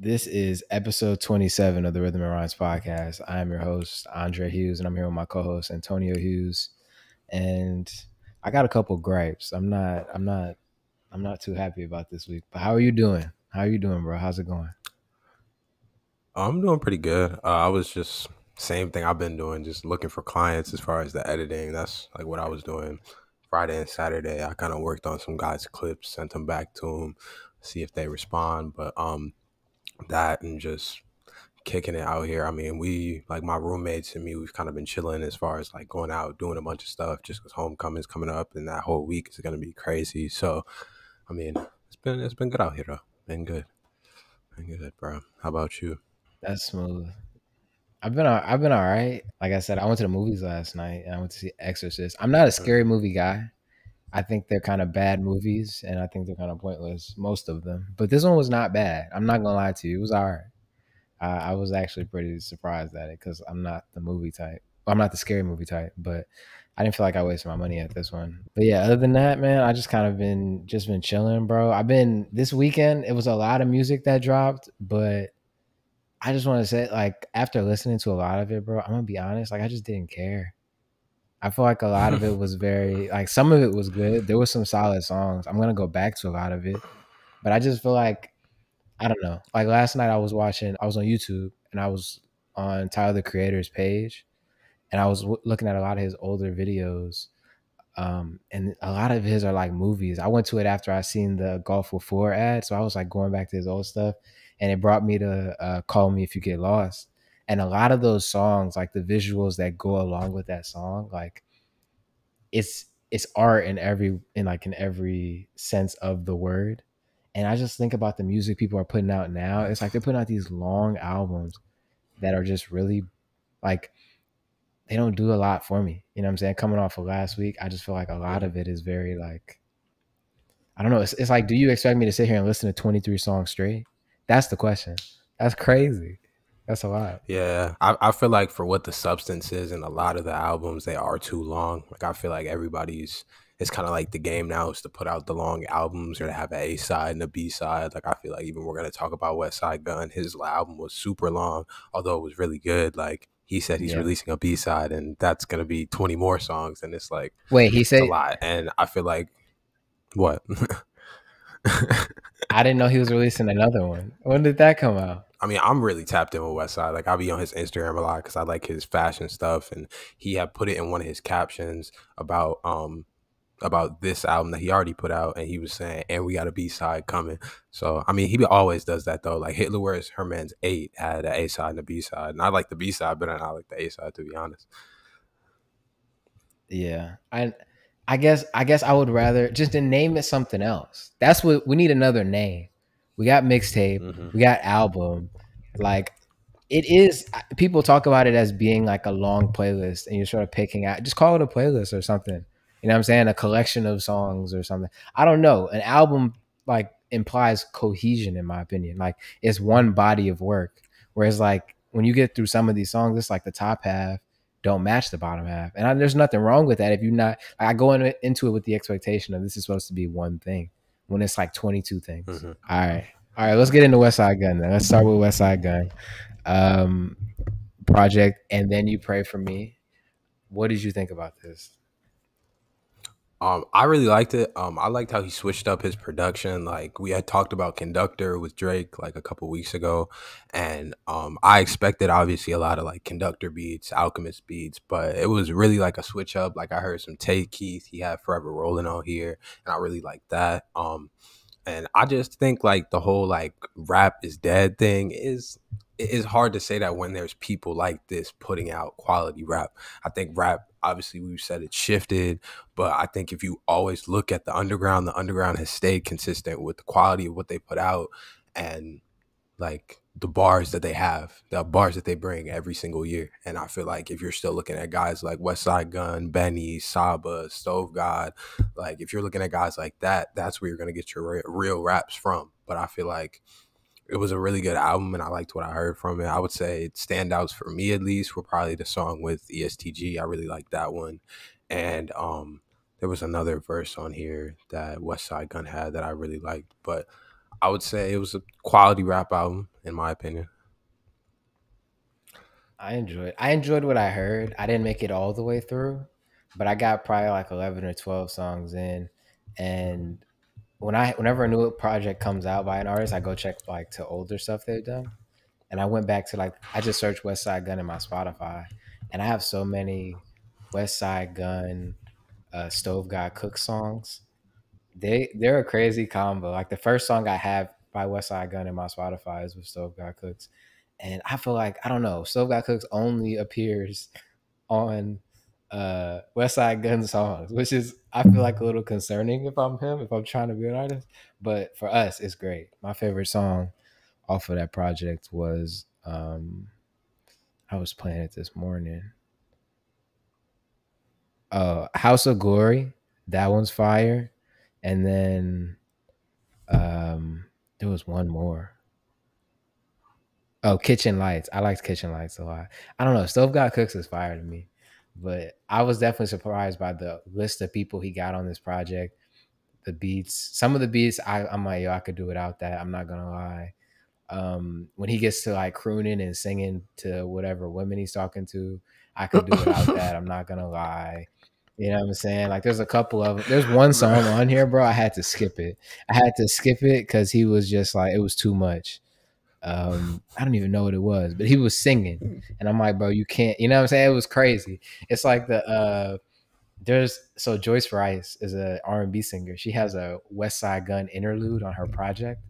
This is episode 27 of the Rhythm and Rhymes podcast. I am your host, Andre Hughes, and I'm here with my co-host, Antonio Hughes. And I got a couple gripes. I'm not too happy about this week. But how are you doing? How are you doing, bro? How's it going? I'm doing pretty good. I was just same thing I've been doing, just looking for clients as far as the editing. That's like what I was doing Friday and Saturday. I kind of worked on some guys' clips, sent them back to them, see if they respond. But that and just kicking it out here. I mean, we like my roommates and me, we've kind of been chilling as far as like going out, doing a bunch of stuff just because homecoming's coming up and that whole week is gonna be crazy. So I mean, it's been good out here though. Been good, bro. How about you? That's smooth. I've been all right. Like I said, I went to the movies last night and I went to see Exorcist. I'm not a scary movie guy. I think they're kind of bad movies and I think they're kind of pointless, most of them. But this one was not bad. I'm not gonna lie to you. It was all right. I was actually pretty surprised at it because I'm not the movie type. Well, I'm not the scary movie type, but I didn't feel like I wasted my money at this one. But yeah, other than that, man, I just kind of been chilling, bro. I've been this weekend. It was a lot of music that dropped, but I just want to say, like, after listening to a lot of it, bro, I'm gonna be honest, like, I just didn't care. I feel like a lot of it was very, like, some of it was good. There was some solid songs. I'm gonna go back to a lot of it, but I just feel like I don't know. Like last night, I was on YouTube and I was on Tyler the Creator's page, and I was looking at a lot of his older videos. And a lot of his are like movies. I went to it after I seen the Golf with Four ad, so I was like going back to his old stuff, and it brought me to Call Me If You Get Lost. And a lot of those songs, like the visuals that go along with that song, like it's art in every sense of the word. And I just think about the music people are putting out now. It's like they're putting out these long albums that are just really like they don't do a lot for me. You know what I'm saying? Coming off of last week, I just feel like a lot of it is very like I don't know. It's like, do you expect me to sit here and listen to 23 songs straight? That's the question. That's crazy. That's a lot. Yeah, I feel like for what the substance is in a lot of the albums, they are too long. Like I feel like it's kind of like the game now is to put out the long albums or to have an A side and a B side. Like I feel like even we're gonna talk about Westside Gunn. His album was super long, although it was really good. Like he said he's Yeah. releasing a B side and that's gonna be 20 more songs, and it's like Wait, he it's a said lot. And I feel like what? I didn't know he was releasing another one. When did that come out? I mean, I'm really tapped in with Westside. Like, I'll be on his Instagram a lot because I like his fashion stuff, and he had put it in one of his captions about this album that he already put out, and he was saying, "And we got a B side coming." So, I mean, he always does that though. Like Hitler Wears Herman's 8 had an A side and a B side, and I like the B side better than I like the A side, to be honest. Yeah. I guess I would rather just to name it something else. That's what we need, another name. We got mixtape, Hmm. we got album. Like it is people talk about it as being like a long playlist and you're sort of picking out just call it a playlist or something. You know what I'm saying? A collection of songs or something. I don't know. An album like implies cohesion in my opinion. Like it's one body of work. Whereas like when you get through some of these songs, it's like the top half don't match the bottom half. And there's nothing wrong with that if you're not. I go into it with the expectation of this is supposed to be one thing when it's like 22 things. Hmm. All right. Let's get into Westside Gun then. Let's start with Westside Gun um, project, and then you pray for me. What did you think about this? I really liked it. I liked how he switched up his production. Like we had talked about Conductor with Drake like a couple weeks ago, and I expected obviously a lot of like Conductor beats, Alchemist beats, but it was really like a switch up. Like I heard some Take Keith, he had Forever Rolling on here, and I really liked that. And I just think like the whole like rap is dead thing is it is hard to say that when there's people like this putting out quality rap. I think rap obviously we've said it shifted, but I think if you always look at the underground has stayed consistent with the quality of what they put out and like the bars that they have, the bars that they bring every single year. And I feel like if you're still looking at guys like Westside Gun, Benny, Saabe, Stove God, like if you're looking at guys like that, that's where you're gonna get your real raps from. But I feel like it was a really good album, and I liked what I heard from it. I would say standouts for me at least were probably the song with ESTG. I really liked that one, and there was another verse on here that Westside Gun had that I really liked, but I would say it was a quality rap album, in my opinion. I enjoyed what I heard. I didn't make it all the way through, but I got probably like 11 or 12 songs in. And whenever a new project comes out by an artist, I go check like to older stuff they've done. And I went back to like I just searched Westside Gunn in my Spotify, and I have so many Westside Gunn, Stove God Cook songs. They're a crazy combo. Like the first song I have by Westside Gunn in my Spotify is with Stove God Cooks, and I feel like I don't know. Stove God Cooks only appears on Westside Gunn songs, which is I feel like a little concerning if I'm him, if I'm trying to be an artist. But for us, it's great. My favorite song off of that project was I was playing it this morning. House of Glory. That one's fire. And then there was one more. Oh, Kitchen Lights. I liked Kitchen Lights a lot. I don't know. Stove God Cooks is fire to me. But I was definitely surprised by the list of people he got on this project. The beats. Some of the beats I'm like, yo, I could do without that. I'm not gonna lie. When he gets to like crooning and singing to whatever women he's talking to, I could do without that. I'm not gonna lie. You know what I'm saying? Like there's one song on here, bro. I had to skip it. I had to skip it because he was just like it was too much. I don't even know what it was, but he was singing, and I'm like, bro, you can't. You know what I'm saying? It was crazy. It's like there's so Joyce Rice is a R&B singer. She has a West Side Gun interlude on her project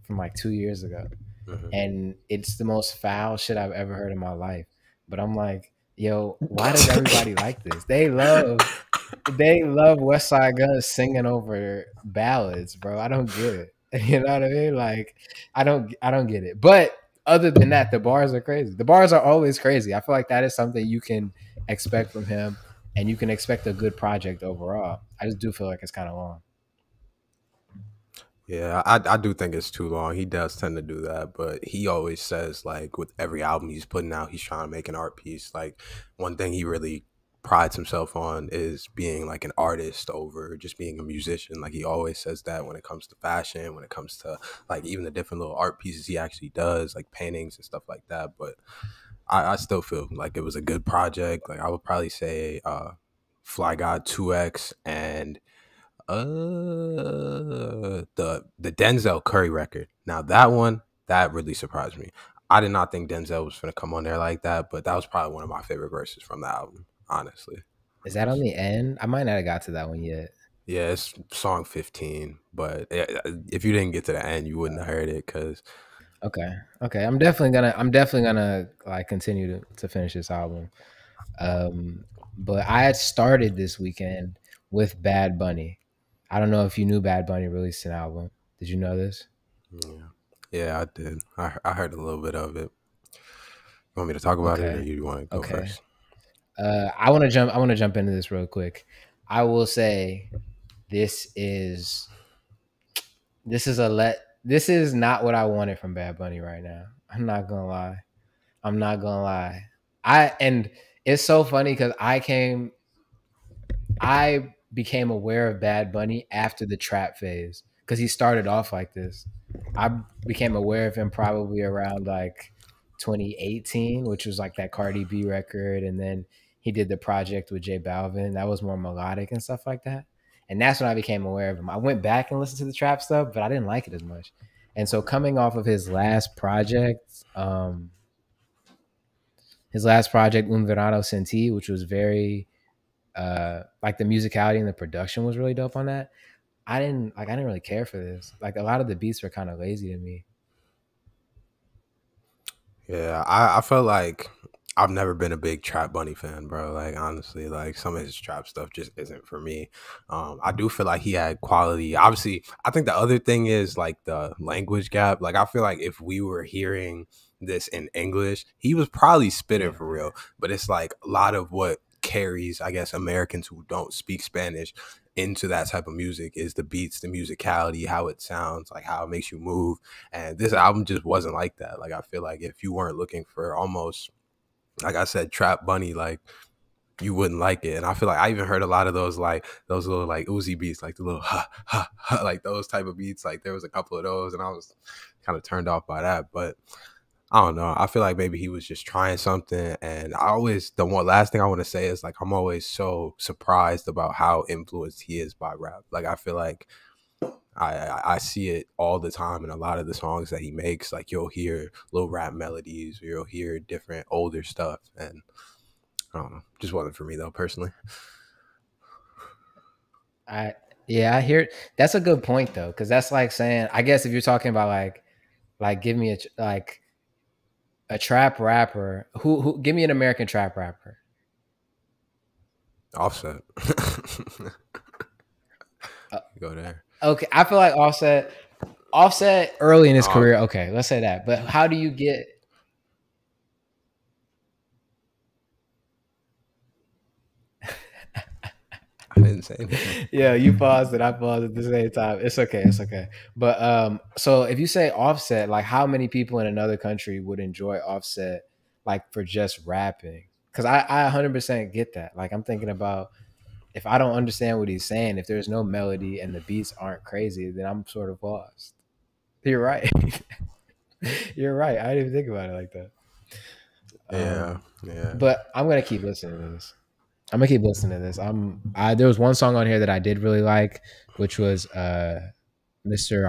from like 2 years ago, Mhm. and it's the most foul shit I've ever heard in my life. But I'm like, yo, why does everybody like this? They love West Side Gun singing over ballads, bro. I don't get it. You know what I mean? Like, I don't get it. But other than that, the bars are crazy. The bars are always crazy. I feel like that is something you can expect from him, and you can expect a good project overall. I just do feel like it's kind of long. Yeah, I do think it's too long. He does tend to do that, but he always says like with every album he's putting out, he's trying to make an art piece. Like one thing he really prides himself on is being like an artist over just being a musician. Like he always says that when it comes to fashion, when it comes to like even the different little art pieces he actually does, like paintings and stuff like that. But I still feel like it was a good project. Like I would probably say Fly God 2X and the Denzel Curry record. Now that one that really surprised me. I did not think Denzel was gonna come on there like that, but that was probably one of my favorite verses from the album. Honestly, Is that on the end? I might not have got to that one yet. yeah, it's song 15. But if you didn't get to the end, you wouldn't have heard it because Okay, okay. I'm definitely gonna like continue to finish this album. But I had started this weekend with Bad Bunny. I don't know if you knew Bad Bunny released an album. Did you know this? yeah, yeah, I did. I heard a little bit of it. You want me to talk about it, or Okay, you want to go okay. first? I want to jump into this real quick. I will say this is this is not what I wanted from Bad Bunny right now. I'm not gonna lie. I'm not gonna lie. And it's so funny because I became aware of Bad Bunny after the trap phase because he started off like this. I became aware of him probably around like 2018, which was like that Cardi B record, and then he did the project with J Balvin. That was more melodic and stuff like that. And that's when I became aware of him. I went back and listened to the trap stuff, but I didn't like it as much. And so coming off of his last project, Un Verano Sin Ti, which was very like the musicality and the production was really dope on that. I didn't really care for this. Like a lot of the beats were kind of lazy to me. Yeah, I felt like I've never been a big Trap Bunny fan, bro. Like honestly, like some of his trap stuff just isn't for me. I do feel like he had quality. Obviously, I think the other thing is like the language gap. Like I feel like if we were hearing this in English, he was probably spitting Yeah. for real. But it's like a lot of what carries, I guess, Americans who don't speak Spanish into that type of music is the beats, the musicality, how it sounds, like how it makes you move. And this album just wasn't like that. Like I feel like if you weren't looking for almost, like I said, Trap Bunny, like you wouldn't like it. And I feel like I even heard a lot of those little like Uzi beats, like the little ha ha ha, like those type of beats. Like there was a couple of those, and I was kind of turned off by that. But I don't know. I feel like maybe he was just trying something. And I always, the one last thing I want to say is like, I'm always so surprised about how influenced he is by rap. Like, I feel like I see it all the time in a lot of the songs that he makes. Like, you'll hear little rap melodies, or you'll hear different older stuff. And I don't know. Just wasn't for me, though, personally. I hear that's a good point though, because that's like saying, I guess if you're talking about like give me like a trap rapper, who give me an American trap rapper. Offset. Uh, Go there. okay, I feel like Offset early in his career. Okay, let's say that. But how do you get? I didn't say anything. Yeah, you paused it. I paused at the same time. It's okay. It's okay. But so if you say Offset, like how many people in another country would enjoy Offset, like for just rapping? Because I 100% get that. Like I'm thinking about, if I don't understand what he's saying, if there's no melody and the beats aren't crazy, then I'm sort of lost. You're right. You're right. I didn't even think about it like that. Yeah. But I'm gonna keep listening to this. I'm gonna keep listening to this. There was one song on here that I did really like, which was Mr.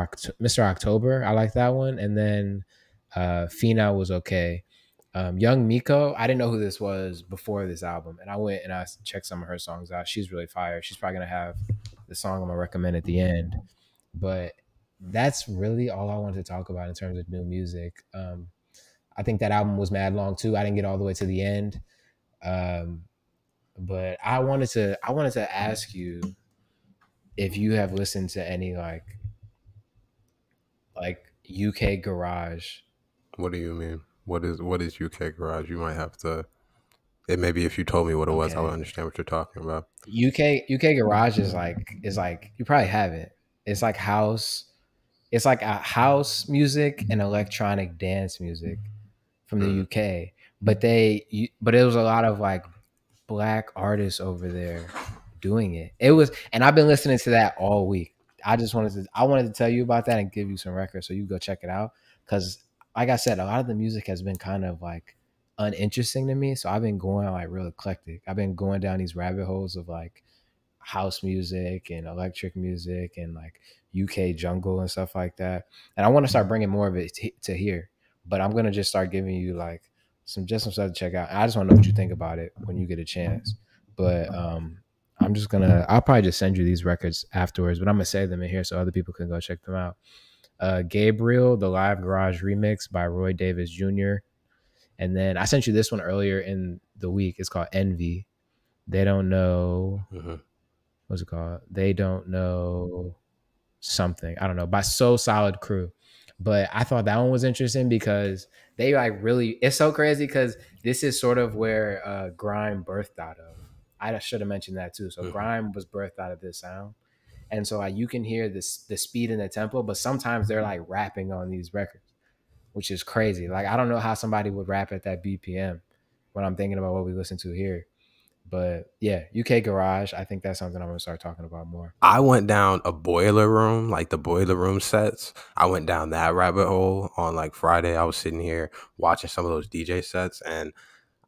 October. I like that one, and then Fina was okay. Young Miko, I didn't know who this was before this album, and I went and I checked some of her songs out. She's really fire. She's probably gonna have the song I'm gonna recommend at the end. But that's really all I wanted to talk about in terms of new music. I think that album was mad long too. I didn't get all the way to the end. But I wanted to ask you if you have listened to any like UK garage. What do you mean? What is UK garage? You might have to. It maybe if you told me what it was, I would Okay. understand what you're talking about. UK garage is like you probably have it. It's like house. It's like a house music and electronic dance music from the Mm. UK. But it was a lot of like black artists over there doing it. It was, and I've been listening to that all week. I wanted to tell you about that and give you some records so you go check it out. Cause like I said, a lot of the music has been kind of like uninteresting to me. So I've been going like real eclectic. I've been going down these rabbit holes of like house music and electric music and like UK jungle and stuff like that. And I want to start bringing more of it to here. But I'm gonna just start giving you like some stuff to check out. I just want to know what you think about it when you get a chance. But I'll probably just send you these records afterwards. But I'm gonna save them in here so other people can go check them out. Gabriel, the Live Garage remix by Roy Davis Jr. And then I sent you this one earlier in the week. It's called Envy. They don't know. Mm-hmm. What's it called? They don't know something. I don't know. By So Solid Crew. But I thought that one was interesting because they like really, it's so crazy because this is sort of where grime birthed out of. I should have mentioned that too. So Mm-hmm. grime was birthed out of this sound. And so like you can hear the speed and the tempo, but sometimes they're like rapping on these records, which is crazy. Like I don't know how somebody would rap at that BPM when I'm thinking about what we listen to here. But yeah, UK Garage, I think that's something I'm gonna start talking about more. I went down a boiler room, like the boiler room sets. I went down that rabbit hole on like Friday. I was sitting here watching some of those DJ sets, and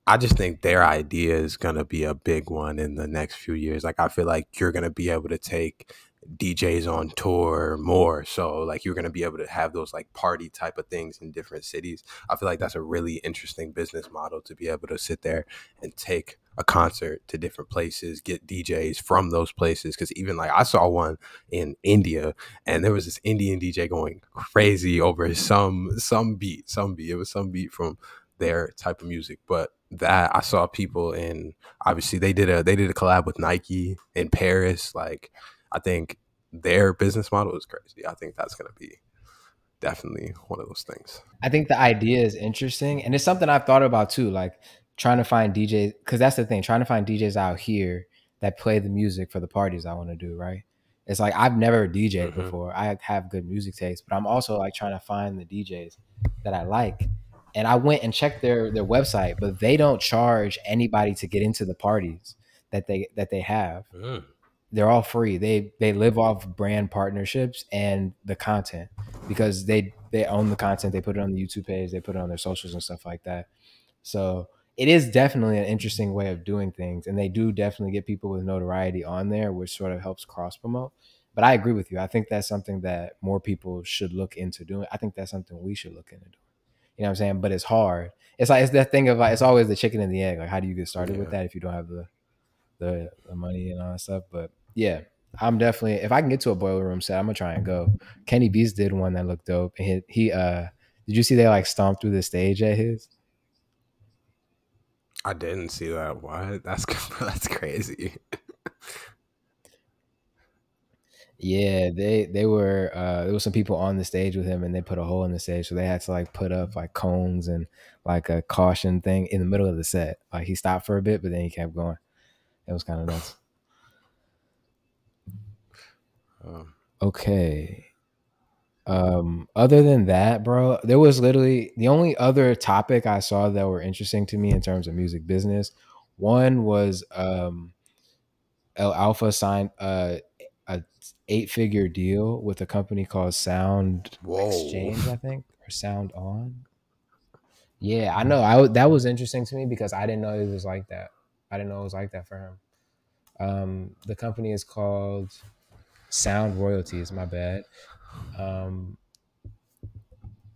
I just think their idea is going to be a big one in the next few years. Like, I feel like you're going to be able to take DJs on tour more. So, like, you're going to be able to have those like party type of things in different cities. I feel like that's a really interesting business model to be able to sit there and take a concert to different places, get DJs from those places. Cause even like I saw one in India and there was this Indian DJ going crazy over some beat. It was some beat from their type of music. But that I saw people in, obviously they did a collab with Nike in Paris. Like I think their business model is crazy. I think that's gonna be definitely one of those things. I think the idea is interesting, and it's something I've thought about too. Like trying to find DJs, because that's the thing. Trying to find DJs out here that play the music for the parties I want to do. Right? It's like I've never DJed Mm-hmm. before. I have good music taste, but I'm also like trying to find the DJs that I like. And I went and checked their website, but they don't charge anybody to get into the parties that they have. Mm. They're all free. They live off brand partnerships and the content because they own the content. They put it on the YouTube page. They put it on their socials and stuff like that. So it is definitely an interesting way of doing things, and they do definitely get people with notoriety on there, which sort of helps cross promote. But I agree with you. I think that's something that more people should look into doing. I think that's something we should look into doing. You know what I'm saying? But it's hard. It's like it's that thing of like it's always the chicken and the egg. Like how do you get started with Yeah. that if you don't have the money and all that stuff? But yeah, I'm definitely if I can get to a boiler room set, I'm gonna try and go. Kenny Beast did one that looked dope. And he did you see they like stomped through the stage at his? I didn't see that. What? That's that's crazy. Yeah, they were there was some people on the stage with him and they put a hole in the stage, so they had to like put up like cones and like a caution thing in the middle of the set. Like he stopped for a bit, but then he kept going. It was kind of nuts. Um, Okay. Other than that, bro, there was literally the only other topic I saw that were interesting to me in terms of music business. One was El Alpha signed a 8-figure deal with a company called Sound whoa. Exchange, I think, or Sound On. Yeah, I know. That was interesting to me because I didn't know it was like that. I didn't know it was like that for him. The company is called Sound Royalties. My bad. Um,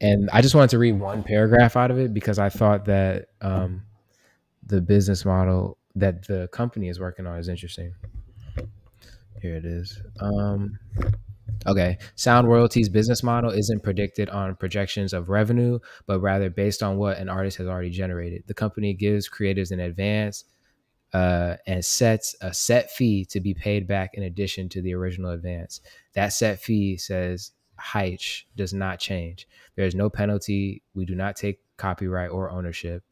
and I just wanted to read one paragraph out of it because I thought that the business model that the company is working on is interesting. Here it is. Okay. Sound Royalties business model isn't predicted on projections of revenue, but rather based on what an artist has already generated. The company gives creators an advance and sets a set fee to be paid back in addition to the original advance. That set fee, says Heich, does not change. There is no penalty. We do not take copyright or ownership.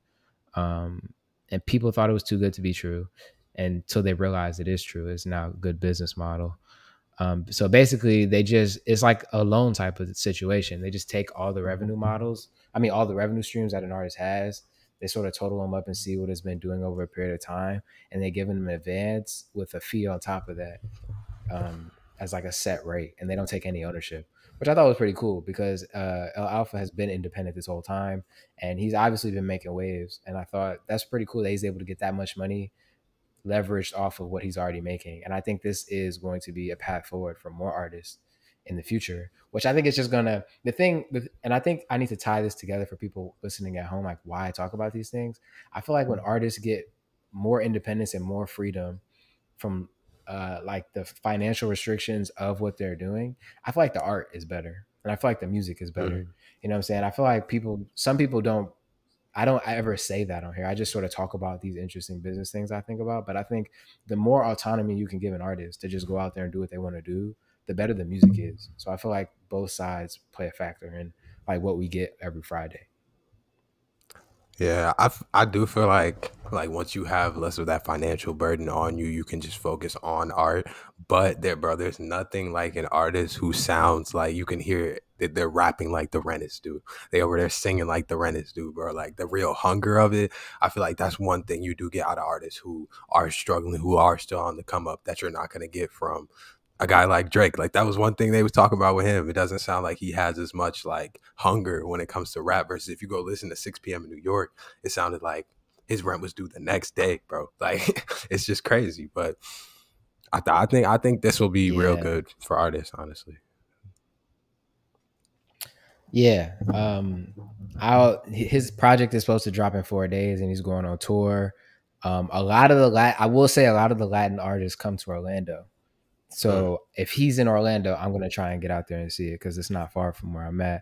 And people thought it was too good to be true until they realized it is true. It's now a good business model. So basically, it's like a loan type of situation. They just take all the revenue models, all the revenue streams that an artist has. They sort of total them up and see what it's been doing over a period of time, and they give them an advance with a fee on top of that as like a set rate, and they don't take any ownership, which I thought was pretty cool because El Alpha has been independent this whole time, and he's obviously been making waves. And I thought that's pretty cool that he's able to get that much money leveraged off of what he's already making. And I think this is going to be a path forward for more artists in the future, which I think is just gonna the thing. And I think I need to tie this together for people listening at home, like why I talk about these things. I feel like when artists get more independence and more freedom from like the financial restrictions of what they're doing, I feel like the art is better and I feel like the music is better. Mm. You know what I'm saying? I feel like some people don't I don't ever say that on here. I just sort of talk about these interesting business things I think about. But I think the more autonomy you can give an artist to just go out there and do what they want to do, the better the music is. So I feel like both sides play a factor in like what we get every Friday. Yeah, I do feel like once you have less of that financial burden on you, you can just focus on art. But there's nothing like an artist who sounds like you can hear that they're rapping like the Rennis do. They over there singing like the Rennis do, bro. Like the real hunger of it. I feel like that's one thing you do get out of artists who are struggling, who are still on the come up that you're not gonna get from a guy like Drake. Like that was one thing they was talking about with him. It doesn't sound like he has as much like hunger when it comes to rap versus if you go listen to 6 p.m. in New York, it sounded like his rent was due the next day, bro. Like it's just crazy. But I think this will be real Yeah. good for artists, honestly. Yeah. His project is supposed to drop in 4 days and he's going on tour. I will say a lot of the Latin artists come to Orlando. Mm. So if he's in Orlando, I'm gonna try and get out there and see it because it's not far from where I'm at.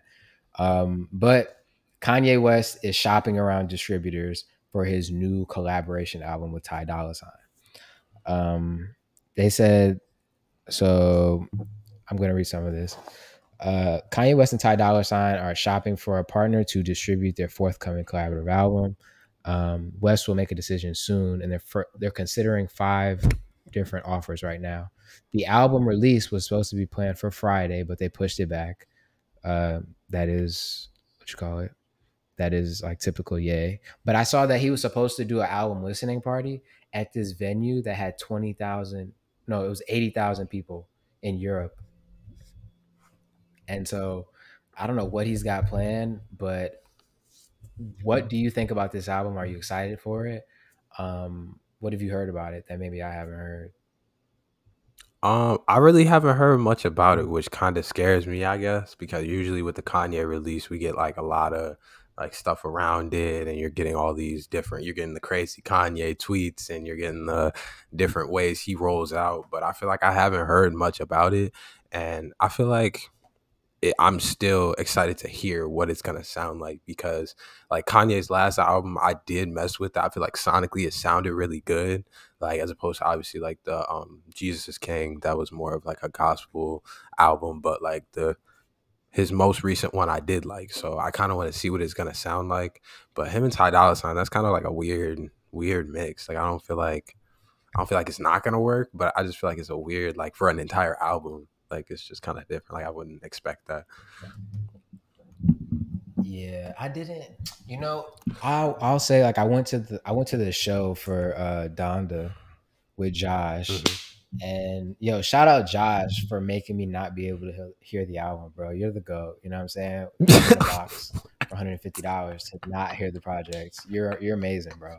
But Kanye West is shopping around distributors for his new collaboration album with Ty Dolla Sign. They said so. I'm gonna read some of this. Kanye West and Ty Dolla Sign are shopping for a partner to distribute their forthcoming collaborative album. West will make a decision soon, and they're considering 5 different offers right now. The album release was supposed to be planned for Friday, but they pushed it back. That is what you call it. that is like typical Ye. But I saw that he was supposed to do an album listening party at this venue that had 20,000, no, it was 80,000 people in Europe. And so I don't know what he's got planned, but what do you think about this album? Are you excited for it? What have you heard about it that maybe I haven't heard? I really haven't heard much about it, which kind of scares me, I guess, because usually with the Kanye release, we get like a lot of like stuff around it, and you're getting all these different, you're getting the crazy Kanye tweets, and you're getting the different ways he rolls out. But I feel like I haven't heard much about it, and I feel like I'm still excited to hear what it's gonna sound like because like Kanye's last album, I did mess with that. I feel like sonically it sounded really good, like as opposed to obviously like the Jesus is King, that was more of like a gospel album, but like the his most recent one I did like, so I kind of want to see what it's gonna sound like. But him and Ty Dolla Sign, that's kind of like a weird mix. Like I don't feel like it's not gonna work, but I just feel like it's a weird like for an entire album. Like it's just kind of different. Like I wouldn't expect that. Yeah, I didn't. You know, I'll say like I went to the show for Donda with Josh, Hmm. and yo, shout out Josh for making me not be able to hear the album, bro. You're the goat. You know what I'm saying? Paying in a box for $150 to not hear the projects. You're amazing, bro.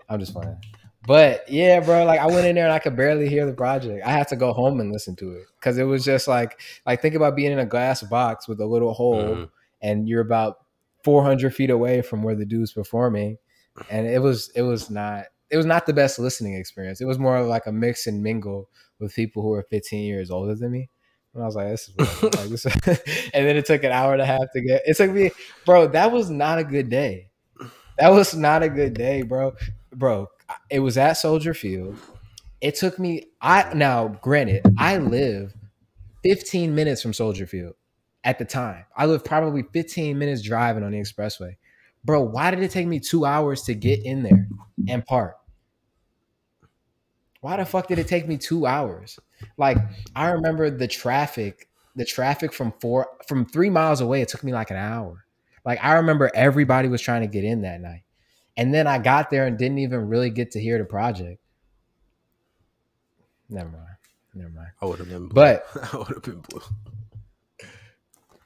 I'm just playing. But yeah, bro, like I went in there and I could barely hear the project. I had to go home and listen to it because it was just like think about being in a glass box with a little hole Hmm. and you're about 400 feet away from where the dude's performing, and it was not the best listening experience. It was more of like a mix and mingle with people who were 15 years older than me. And I was like, this is whatever. Like this, and then it took an hour and a half to get. It took me, bro. That was not a good day. That was not a good day, bro. Bro, it was at Soldier Field. It took me. I now, granted, I live 15 minutes from Soldier Field at the time. I lived probably 15 minutes driving on the expressway. Bro, why did it take me 2 hours to get in there and park? Why the fuck did it take me 2 hours? Like, I remember the traffic from 3 miles away, it took me like an hour. Like, I remember everybody was trying to get in that night. And then I got there and didn't even really get to hear the project. Never mind. Never mind. I would have been blue. But I would have been blue.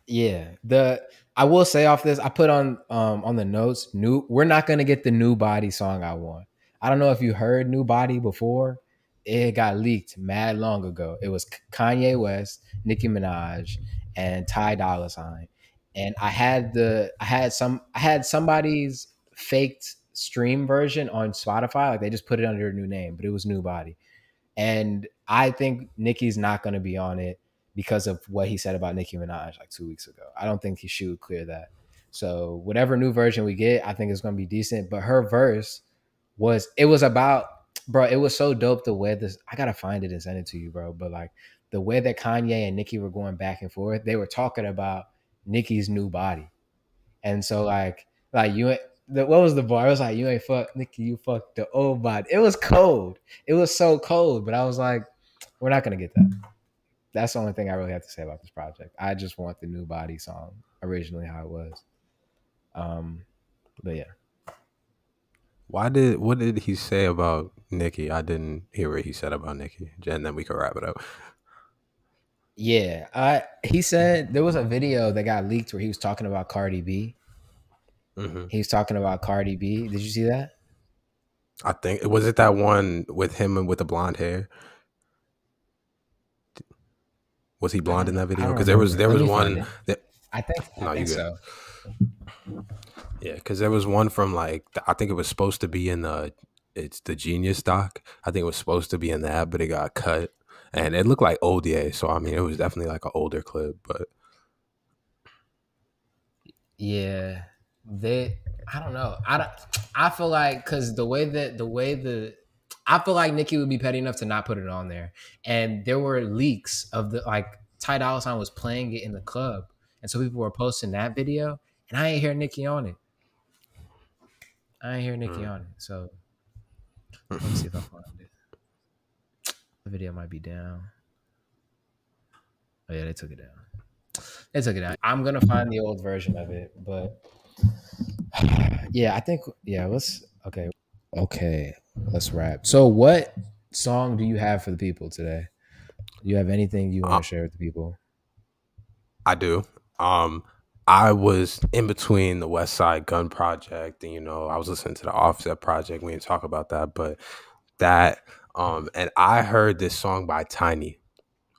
yeah, the I will say off this, I put on the notes, we're not gonna get the New Body song I want. I don't know if you heard New Body before. It got leaked mad long ago. It was Kanye West, Nicki Minaj, and Ty Dolla Sign. And I had somebody's faked stream version on Spotify. Like they just put it under a new name, but it was New Body. And I think Nicki's not going to be on it because of what he said about Nicki Minaj like 2 weeks ago. I don't think she would clear that. So whatever new version we get, I think it's going to be decent. But her verse it was about, bro, it was so dope the way this, I got to find it and send it to you, bro. But like the way that Kanye and Nicki were going back and forth, they were talking about Nicki's new body. And so like you ain't what was the bar? It was like you ain't fuck Nicki, you fuck the old body. It was cold. It was so cold, but I was like, we're not gonna get that. That's the only thing I really have to say about this project. I just want the new body song originally how it was. But yeah. What did he say about Nicki? I didn't hear what he said about Nicki. And then we can wrap it up. Yeah. He said there was a video that got leaked where he was talking about Cardi B. Hmm. He was talking about Cardi B. Did you see that? I think was it that one with him and with the blonde hair? Was he blonde in that I video? don't Because remember. there Let was me find one it. that I no, you think good. so. Yeah, because there was one from like I think it was supposed to be in the it's the Genius doc. I think it was supposed to be in that, but it got cut, and it looked like old yeah. So I mean, it was definitely like an older clip, but Yeah, they. I don't know. I feel like because I feel like Nicki would be petty enough to not put it on there, and there were leaks of the like Ty Dolla Sign was playing it in the club, and so people were posting that video, and I ain't hear Nicki on it. I ain't hear Nicki mm. on it. So let me see if I find it. The video might be down. Oh yeah, they took it down. They took it down. I'm gonna find the old version of it, but Yeah, I think yeah, let's okay. Okay, let's wrap. So what song do you have for the people today? Do you have anything you want Uh, to share with the people? I do. Um, I was in between the Westside Gunn project, and I was listening to the Offset project. We didn't talk about that, but that and I heard this song by Tiny.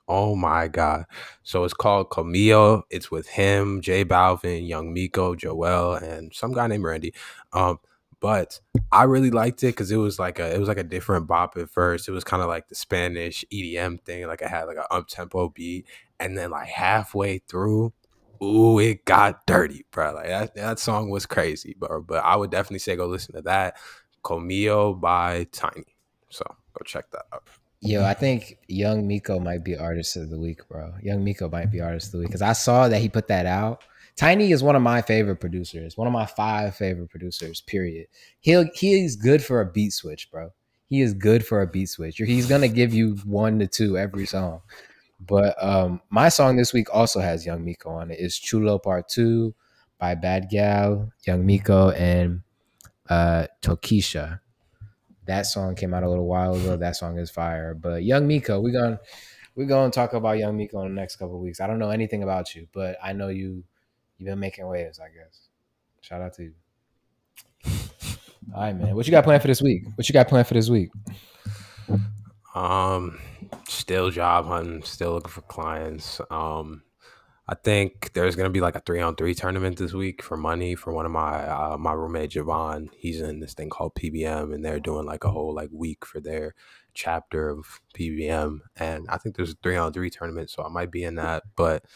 Oh my god! So it's called Camille. It's with him, J Balvin, Young Miko, Joel, and some guy named Randy. Um, but I really liked it because it was like a different bop at first. It was kind of like the Spanish EDM thing. Like it had like an up tempo beat, and then like halfway through, ooh, it got dirty, bro. Like that song was crazy, bro. But I would definitely say go listen to that. Camille by Tiny. So go check that out. Yo, I think Young Miko might be artist of the week, bro. Young Miko might be artist of the week because I saw that he put that out. Tiny is one of my favorite producers, one of my 5 favorite producers. Period. He's good for a beat switch, bro. He is good for a beat switch. He's gonna give you 1 to 2 every song. But my song this week also has Young Miko on it. It's Chulo Part 2 by Bad Gal, Young Miko, and Tokisha. That song came out a little while ago. That song is fire. But Young Miko, we're gonna talk about Young Miko in the next couple of weeks. I don't know anything about you, but I know you've been making waves, I guess. Shout out to you. All right, man. What you got planned for this week? What you got planned for this week? Um, Still job hunting, still looking for clients. I think there's gonna be like a 3-on-3 tournament this week for money for one of my roommate Javon. He's in this thing called PBM, and they're doing like a whole like week for their chapter of PBM. And I think there's a 3-on-3 tournament, so I might be in that. But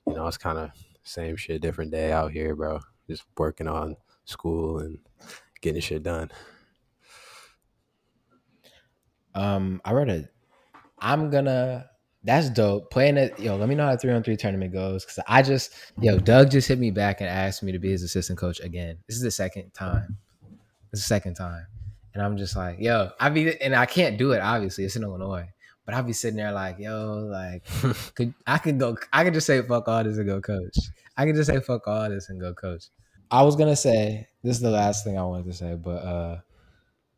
it's kind of same shit, different day out here, bro. Just working on school and getting shit done. I read it. I'm gonna. That's dope. Playing it, yo. Let me know how the 3-on-3 tournament goes, because Doug just hit me back and asked me to be his assistant coach again. This is the second time. It's the second time, and I'm just like, yo, and I can't do it. Obviously, it's in Illinois, but I'll be sitting there like, yo, like, I could just say fuck all this and go coach. I could just say fuck all this and go coach. I was gonna say this is the last thing I wanted to say, but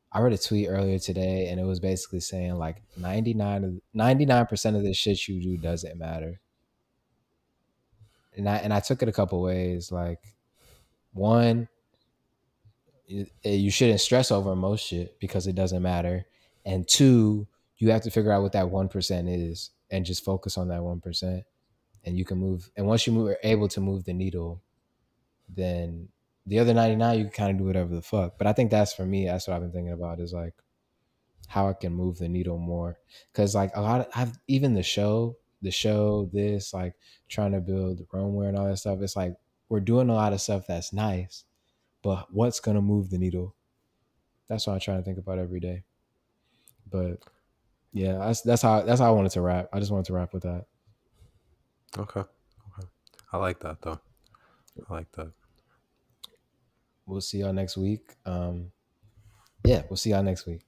I read a tweet earlier today, and it was basically saying like 99% of the shit you do doesn't matter. And I took it a couple ways. Like, one, you shouldn't stress over most shit because it doesn't matter. And two, you have to figure out what that 1% is and just focus on that 1%. And you can move. And once are able to move the needle, then the other 99 you can kind of do whatever the fuck. But I think that's for me. That's what I've been thinking about, is like how I can move the needle more. Because like a lot of I've even this like trying to build Romeware and all that stuff. It's like we're doing a lot of stuff that's nice, but what's gonna move the needle? That's what I'm trying to think about every day. But yeah, that's how I wanted to wrap. I just wanted to wrap with that. Okay. Okay. I like that though. I like that. We'll see y'all next week. Yeah, we'll see y'all next week.